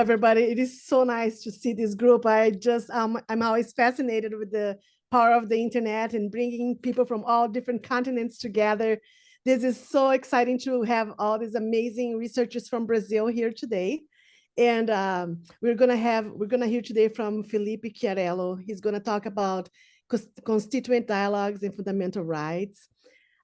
everybody. It is so nice to see this group. I'm always fascinated with the power of the internet and bringing people from all different continents together. This is so exciting to have all these amazing researchers from Brazil here today. And we're gonna hear today from Felipe Chiarello. He's gonna talk about constituent dialogues and fundamental rights.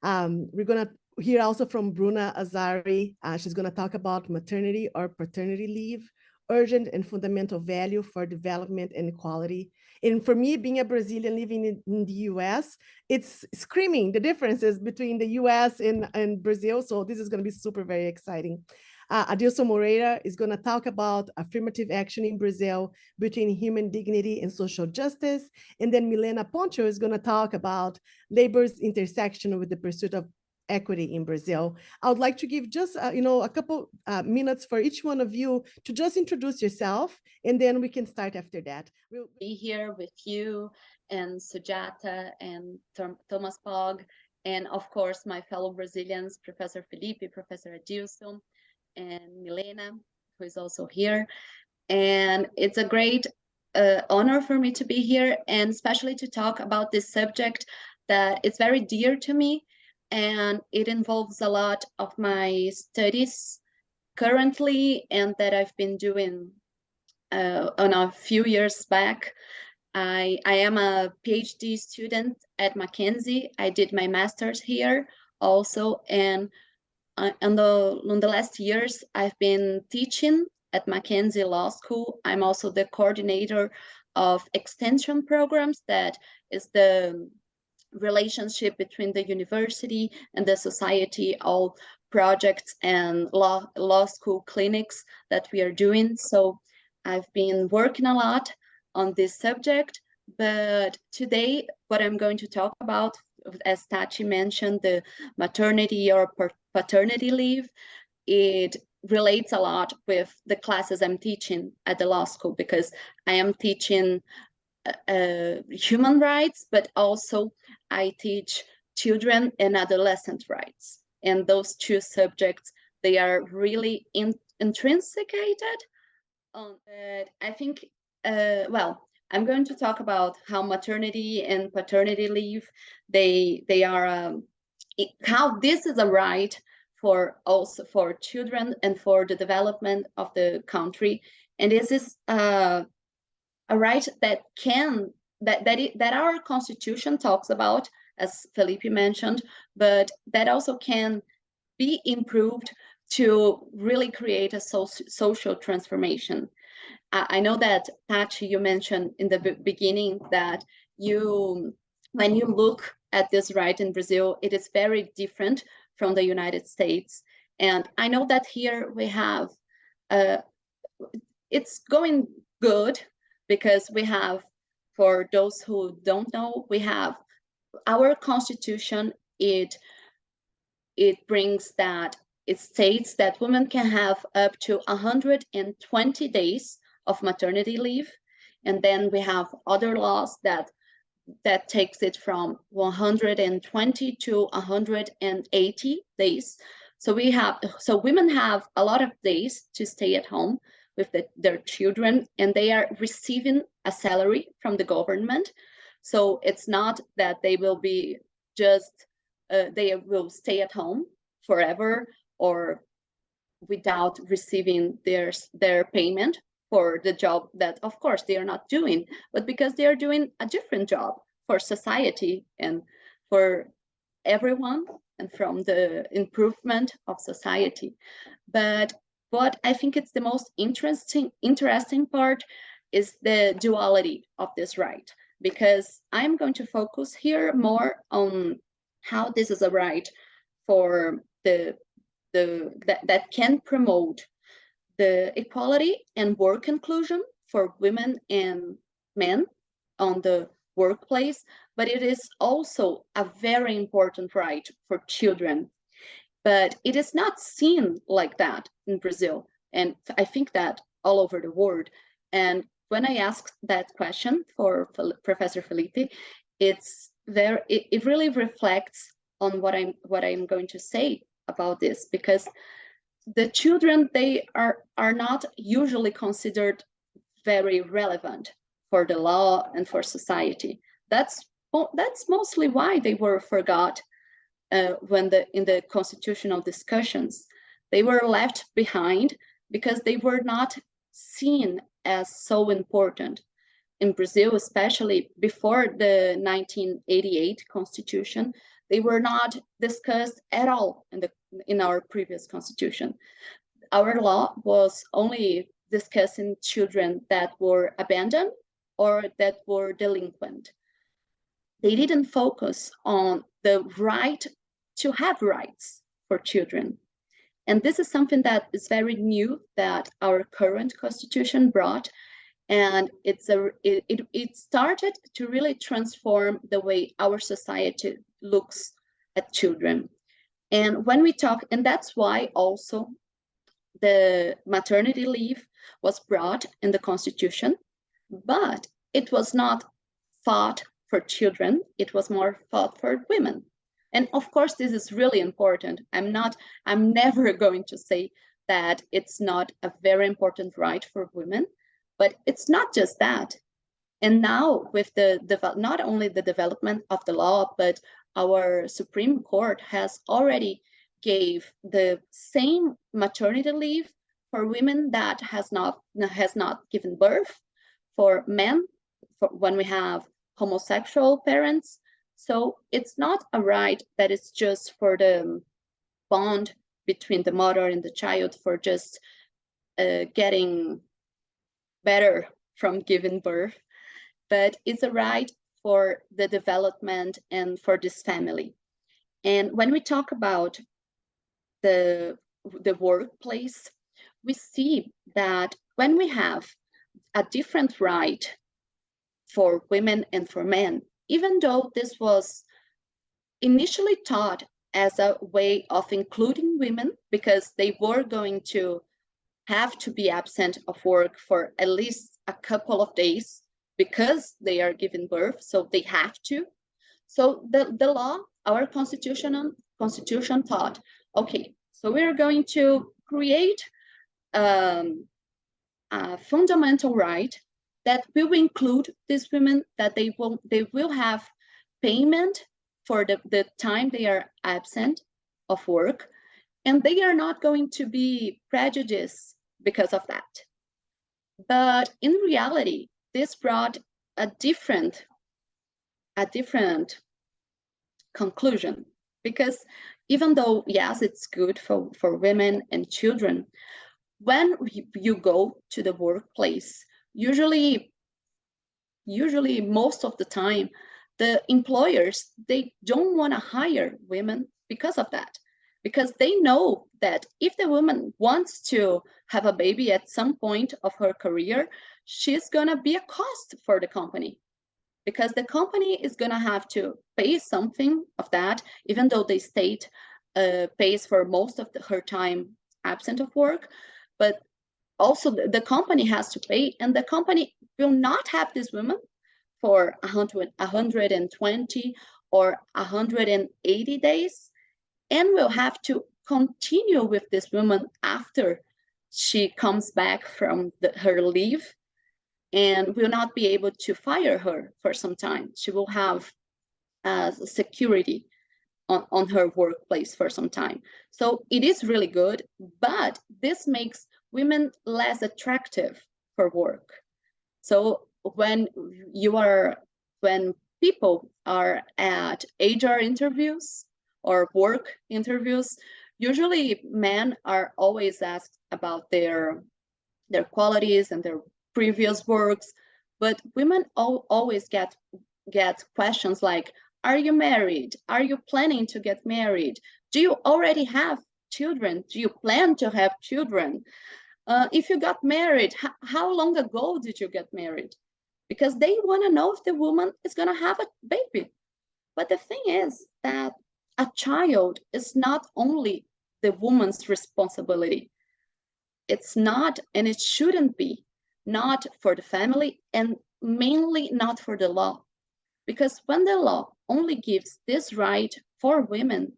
We're gonna hear also from Bruna Azzari. She's gonna talk about maternity or paternity leave, urgent and fundamental value for development and equality. And for me, being a Brazilian living in the US, it's screaming the differences between the US and Brazil. So this is going to be super, very exciting. Adilson Moreira is going to talk about affirmative action in Brazil between human dignity and social justice. And then Milena Poncho is going to talk about labor's intersection with the pursuit of equity in Brazil. I would like to give just a couple minutes for each one of you to just introduce yourself, and then we can start after that. We'll be here with you and Sujata and Thomas Pog, and of course my fellow Brazilians, Professor Felipe, Professor Adilson, and Milena, who is also here. And it's a great honor for me to be here, and especially to talk about this subject that is very dear to me, and it involves a lot of my studies currently and that I've been doing on a few years back. I am a PhD student at Mackenzie. I did my master's here also, and in the last years, I've been teaching at Mackenzie Law School. I'm also the coordinator of extension programs, that is the relationship between the university and the society, all projects and law school clinics that we are doing. So I've been working a lot on this subject, but today what I'm going to talk about, as Tati mentioned, the maternity or paternity leave, it relates a lot with the classes I'm teaching at the law school, because I am teaching human rights, but also I teach children and adolescent rights. And those two subjects, they are really intrinsicated. But I think, well, I'm going to talk about how maternity and paternity leave, they are, how this is a right for also for children and for the development of the country. And this is a right that that our constitution talks about, as Felipe mentioned, but that also can be improved to really create a social transformation. I know that, Tati, you mentioned in the beginning that when you look at this right in Brazil, it is very different from the United States. And I know that here we have, it's going good, because we have, for those who don't know, we have our constitution. It brings that, it states that women can have up to 120 days of maternity leave. And then we have other laws that takes it from 120 to 180 days. So women have a lot of days to stay at home with their children, and they are receiving a salary from the government. So it's not that they will be just, they will stay at home forever or without receiving their payment for the job that, of course, they are not doing, but because they are doing a different job for society and for everyone, and from the improvement of society. But what I think it's the most interesting part is the duality of this right, because I'm going to focus here more on how this is a right for that can promote the equality and work inclusion for women and men on the workplace, but it is also a very important right for children. But it is not seen like that in Brazil, and I think that all over the world. And when I asked that question for Professor Felipe, it really reflects on what I'm going to say about this, because the children, they are not usually considered very relevant for the law and for society. That's mostly why they were forgot when in the constitutional discussions. They were left behind because they were not seen as so important. In Brazil, especially before the 1988 constitution, they were not discussed at all in our previous constitution. Our law was only discussing children that were abandoned or that were delinquent. They didn't focus on the right to have rights for children. And this is something that is very new that our current constitution brought. And it started to really transform the way our society looks at children. And when we talk, and that's why also the maternity leave was brought in the constitution, but it was not fought for children, it was more fought for women. And of course, this is really important. I'm never going to say that it's not a very important right for women, but it's not just that. And now with not only the development of the law, but our Supreme Court has already gave the same maternity leave for women that has not given birth, for men, for when we have homosexual parents. So it's not a right that is just for the bond between the mother and the child for just getting better from giving birth, but it's a right for the development and for this family. And when we talk about the workplace, we see that when we have a different right for women and for men, even though this was initially taught as a way of including women because they were going to have to be absent of work for at least a couple of days because they are giving birth, so they have to. So the law, our constitution taught, okay, so we're going to create a fundamental right that will include these women, that they will have payment for the time they are absent of work, and they are not going to be prejudiced because of that. But in reality, this brought a different conclusion, because even though, yes, it's good for women and children, when you go to the workplace, usually most of the time, the employers, they don't want to hire women because of that, because they know that if the woman wants to have a baby at some point of her career, she's going to be a cost for the company, because the company is going to have to pay something of that, even though the state pays for most of her time absent of work, but also the company has to pay, and the company will not have this woman for 120 or 180 days, and will have to continue with this woman after she comes back from her leave, and will not be able to fire her for some time. She will have security on her workplace for some time. So it is really good, but this makes women less attractive for work. So when people are at HR interviews or work interviews, usually men are always asked about their qualities and their previous works, but women always get questions like, are you married? Are you planning to get married? Do you already have children? Do you plan to have children? If you got married, how long ago did you get married? Because they want to know if the woman is going to have a baby. But the thing is that a child is not only the woman's responsibility. It's not, and it shouldn't be, not for the family, and mainly not for the law. Because when the law only gives this right for women,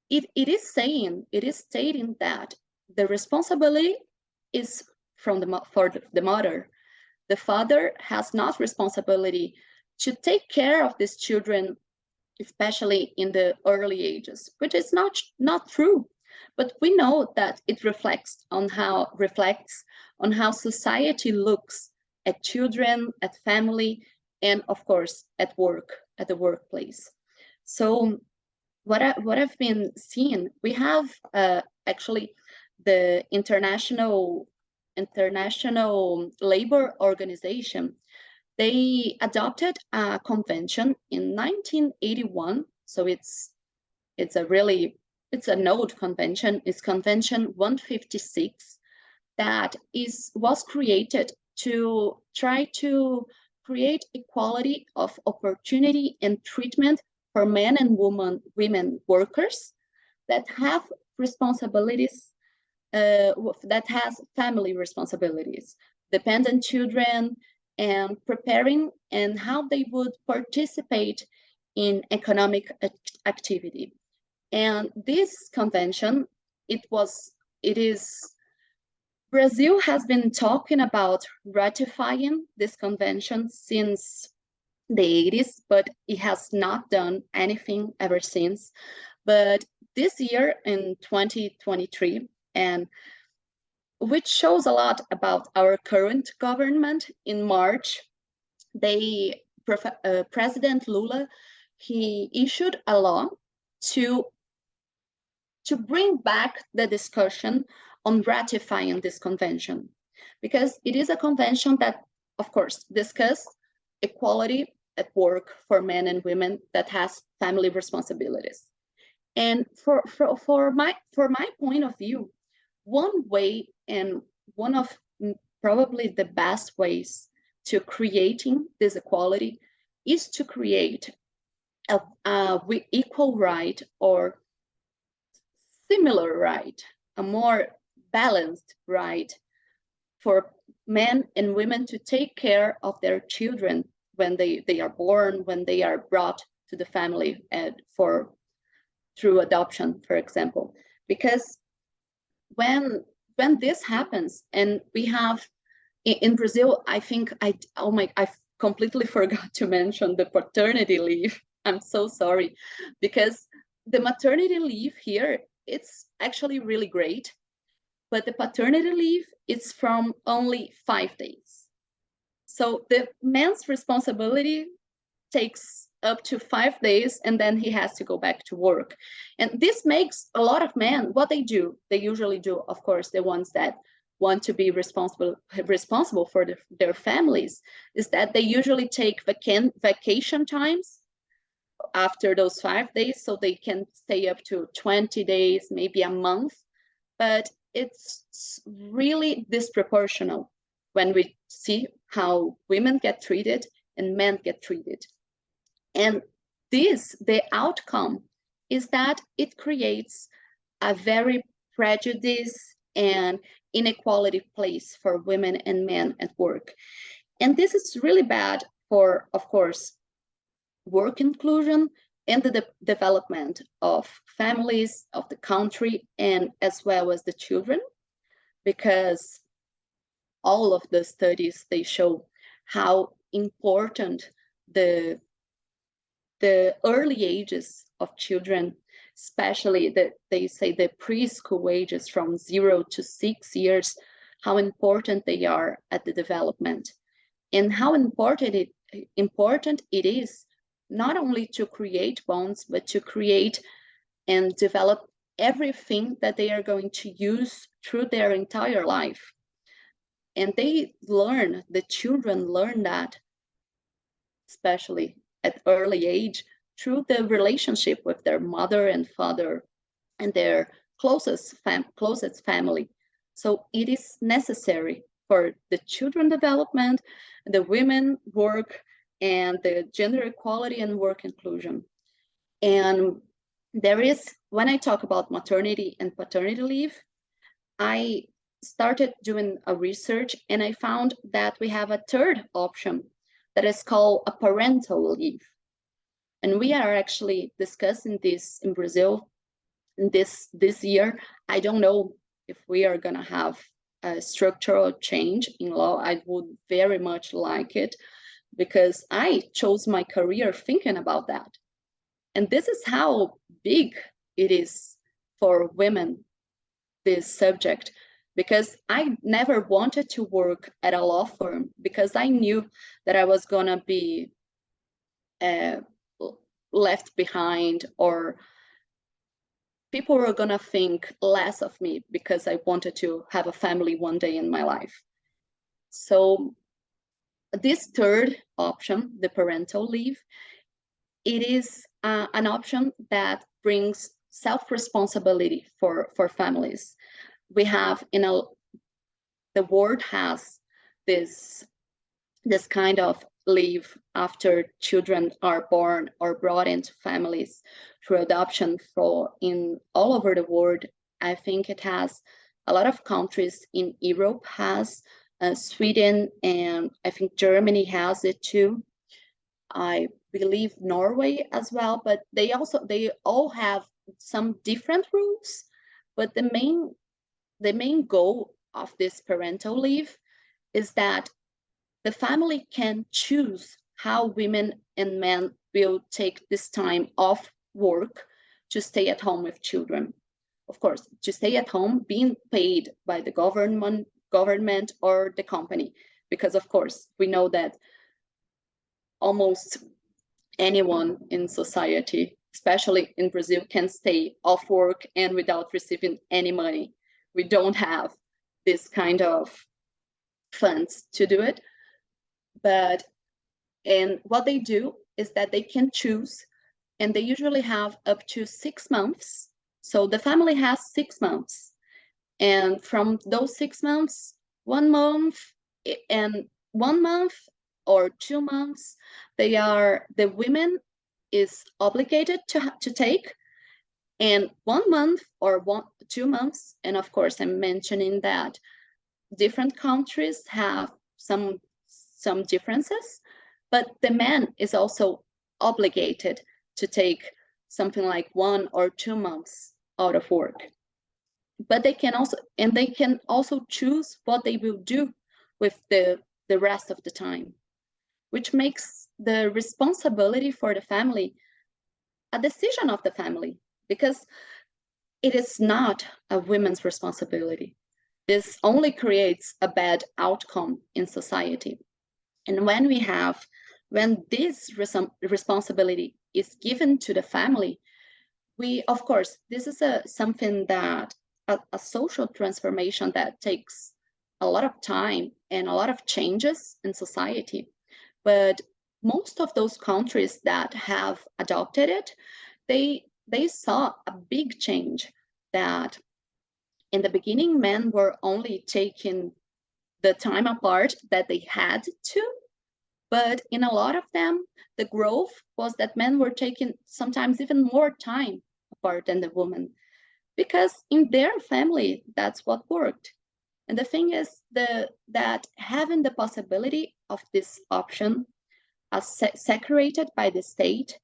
it is stating that the responsibility is for the mother. The father has not responsibility to take care of these children, especially in the early ages, which is not true. But we know that it reflects on how society looks at children, at family, and of course at work, at the workplace. So what I've been seeing, we have actually the International Labor Organization. They adopted a convention in 1981. So it's an old convention. It's Convention 156 that was created to try to create equality of opportunity and treatment for men and women workers that have responsibilities, that has family responsibilities, dependent children, and preparing and how they would participate in economic activity. And this convention, Brazil has been talking about ratifying this convention since the 80s, but it has not done anything ever since. But this year in 2023, and which shows a lot about our current government, in March, President Lula, he issued a law to bring back the discussion on ratifying this convention, because it is a convention that, of course, discusses equality at work for men and women that has family responsibilities. And for my point of view, one way, and one of probably the best ways to creating this equality, is to create a equal right or similar right, a more balanced right for men and women to take care of their children when they are born, when they are brought to the family through adoption, for example. Because when this happens, and we have in Brazil, I think I completely forgot to mention the paternity leave. I'm so sorry, because the maternity leave here, it's actually really great, but the paternity leave is from only 5 days. So the man's responsibility takes up to 5 days, and then he has to go back to work. And this makes a lot of men, what they usually do, of course, the ones that want to be responsible for their families, is that they usually take vacation times after those 5 days, so they can stay up to 20 days, maybe a month. But it's really disproportional when we see how women get treated and men get treated. And the outcome is that it creates a very prejudice and inequality place for women and men at work. And this is really bad for, of course, work inclusion and the development of families, of the country, and as well as the children, because all of the studies, they show how important the early ages of children, especially they say the preschool ages from 0 to 6 years, how important they are at the development, and how important it is not only to create bonds, but to create and develop everything that they are going to use through their entire life. And the children learn that, especially at early age, through the relationship with their mother and father and their closest family. So it is necessary for the children development, the women work, and the gender equality and work inclusion. And when I talk about maternity and paternity leave, I started doing a research, and I found that we have a third option that is called a parental leave. And we are actually discussing this in Brazil this year. I don't know if we are going to have a structural change in law, I would very much like it, because I chose my career thinking about that. And this is how big it is for women, this subject, because I never wanted to work at a law firm because I knew that I was going to be left behind, or people were going to think less of me because I wanted to have a family one day in my life. So this third option, the parental leave, it is an option that brings self-responsibility for families. We have the world has this kind of leave after children are born or brought into families through adoption in all over the world. I think it has a lot of countries in Europe has, Sweden, and I think Germany has it too. I believe Norway as well, but they all have some different rules. But the main goal of this parental leave is that the family can choose how women and men will take this time off work to stay at home with children. Of course, to stay at home being paid by the government or the company, because of course we know that almost anyone in society, especially in Brazil, can stay off work and without receiving any money. We don't have this kind of funds to do it. And what they do is that they can choose, and they usually have up to 6 months. So the family has 6 months. And from those 6 months, 1 month and 1 month or 2 months, the women is obligated to take, and 1 month or 2 months. And of course, I'm mentioning that different countries have some differences, but the man is also obligated to take something like 1 or 2 months out of work. But they can also choose what they will do with the rest of the time, which makes the responsibility for the family a decision of the family, because it is not a woman's responsibility. This only creates a bad outcome in society. And when this responsibility is given to the family, of course, this is something that a social transformation that takes a lot of time and a lot of changes in society. But most of those countries that have adopted it, they saw a big change, that in the beginning, men were only taking the time apart that they had to, but in a lot of them, the growth was that men were taking sometimes even more time apart than the woman, because in their family, that's what worked. And the thing is that having the possibility of this option as separated by the state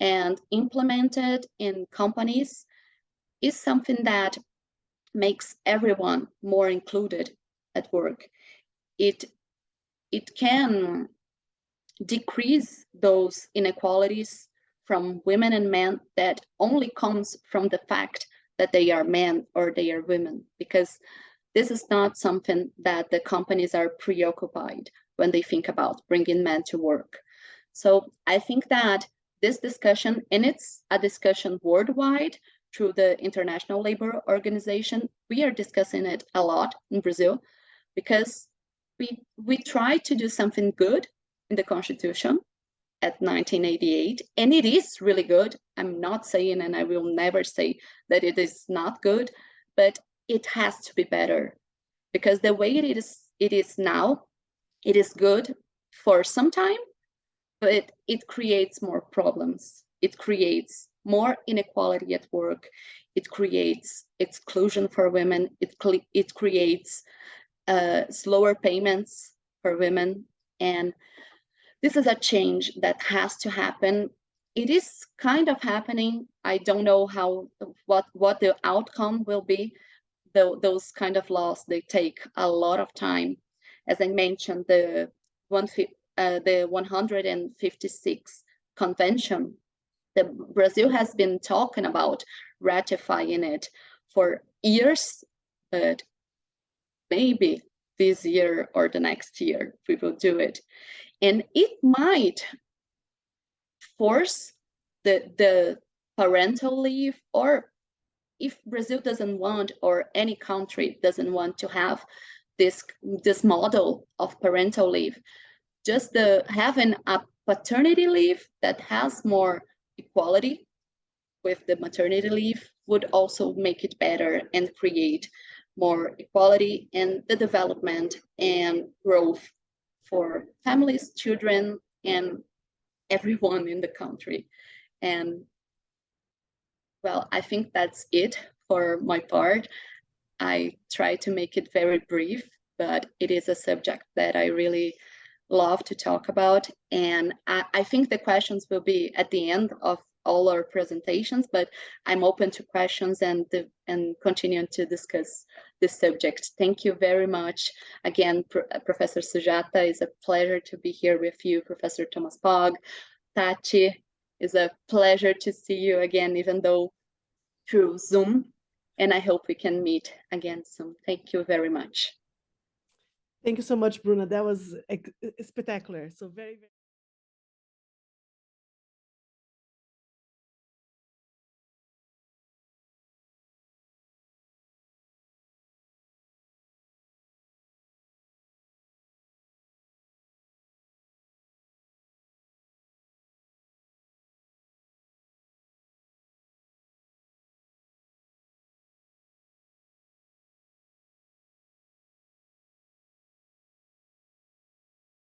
and implemented in companies is something that makes everyone more included at work. It can decrease those inequalities from women and men that only comes from the fact that they are men or they are women, because this is not something that the companies are preoccupied when they think about bringing men to work. So I think that this discussion, and it's a discussion worldwide through the International Labor Organization, we are discussing it a lot in Brazil, because we try to do something good in the Constitution at 1988, and it is really good. I'm not saying, and I will never say that it is not good, but it has to be better, because the way it is now, it is good for some time, but it creates more problems. It creates more inequality at work. It creates exclusion for women. It creates slower payments for women. And this is a change that has to happen. It is kind of happening. I don't know what the outcome will be, those kind of laws, they take a lot of time. As I mentioned, the 156 convention, Brazil has been talking about ratifying it for years, but maybe this year or the next year we will do it. And it might force the parental leave, or if Brazil doesn't want, or any country doesn't want to have this model of parental leave, just having a paternity leave that has more equality with the maternity leave would also make it better and create more equality and the development and growth for families, children, and everyone in the country. And well, I think that's it for my part. I try to make it very brief, but it is a subject that I really love to talk about. And I think the questions will be at the end of all our presentations, but I'm open to questions and continuing to discuss this subject. Thank you very much. Again, Professor Sujata, it's a pleasure to be here with you. Professor Thomas Pog, Tati, it's a pleasure to see you again, even though through Zoom. And I hope we can meet again soon. Thank you very much. Thank you so much, Bruna. That was spectacular. So very, very